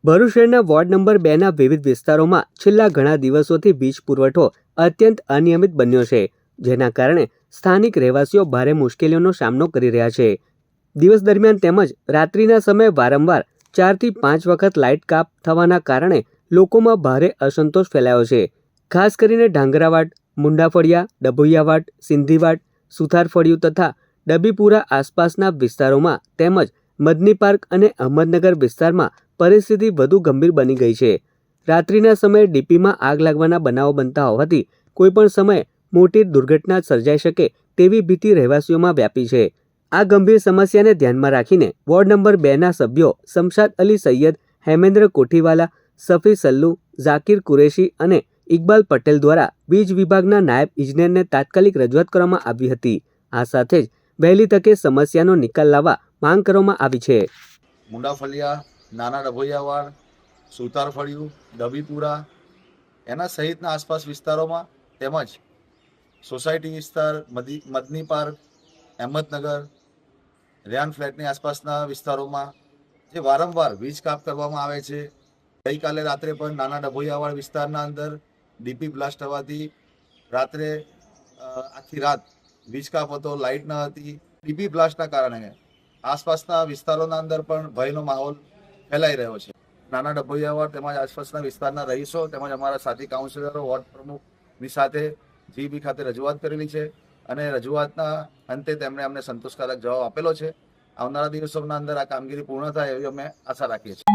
ભરૂચ શહેરના ward number 2ના વિવિધ વિસ્તારોમાં છેલ્લા ઘણા દિવસોથી વીજ પુરવઠો અત્યંત અનિયમિત બન્યો છે, જેના કારણે સ્થાનિક રહેવાસીઓ ભારે મુશ્કેલીઓનો સામનો કરી રહ્યા છે. દિવસ દરમિયાન તેમજ રાત્રિના સમયે વારંવાર 4 થી 5 વખત લાઇટ કાપ થવાના કારણે લોકોમાં ભારે અસંતોષ ફેલાયો છે. ખાસ કરીને ઢાંગરાવાડ, મુંડાફળિયા, ડભોઈયાવાડ, સિંધીવાડ, સુથારફળિયું તથા ડબીપુરા આસપાસના વિસ્તારોમાં તેમજ મદની પાર્ક અને અહમદનગર વિસ્તારમાં પરિસ્થિતિ વધુ ગંભીર બની ગઈ છે. રાત્રિના સમયે ડીપીમાં આગ લાગવાના બનાવો બનતા હોવાથી કોઈપણ સમયે મોટી દુર્ઘટના સર્જાઈ શકે તેવી ભીતિ રહેવાસીઓમાં વ્યાપી છે. આ ગંભીર સમસ્યાને ધ્યાનમાં રાખીને વોર્ડ નંબર 2ના સભ્યો શમશાદ અલી સૈયદ, હેમેન્દ્ર કોઠીવાલા, સફી સલ્લુ, ઝાકીર કુરેશી અને ઇકબાલ પટેલ દ્વારા વીજ વિભાગના નાયબ ઇજનેરને તાત્કાલિક રજૂઆત કરવામાં આવી હતી. આ સાથે જ વહેલી તકે સમસ્યાનો નિકાલ લાવવા માંગ કરવામાં આવી છે. મુંડાફળિયા, નાના ડભોઈયાવાડ, સુતારફળિયું, ડબીપુરા એના સહિતના આસપાસ વિસ્તારોમાં તેમજ સોસાયટી વિસ્તાર, મદની પાર્ક, અહેમદનગર, રેયાન ફ્લેટની આસપાસના વિસ્તારોમાં જે વારંવાર વીજ કાપ કરવામાં આવે છે. ગઈકાલે રાત્રે પણ નાના ડભોઈયાવાડ વિસ્તારના અંદર ડીપી બ્લાસ્ટ થવાથી રાત્રે આખી રાત વીજ કાપ હતો, લાઇટ ન હતી. ડીપી બ્લાસ્ટના કારણે આસપાસના વિસ્તારોના અંદર પણ ભયનો માહોલ ફેલાઈ રહ્યો છે. નાના ડભોઈયાવાડ તેમજ આસપાસના વિસ્તારના રહીશો તેમજ અમારા સાથી કાઉન્સિલરો, વોર્ડ પ્રમુખની સાથે જીબી ખાતે રજૂઆત કરેલી છે અને રજૂઆતના અંતે તેમણે અમને સંતોષકારક જવાબ આપેલો છે. આવનારા દિવસોના અંદર આ કામગીરી પૂર્ણ થાય એવી અમે આશા રાખીએ છીએ.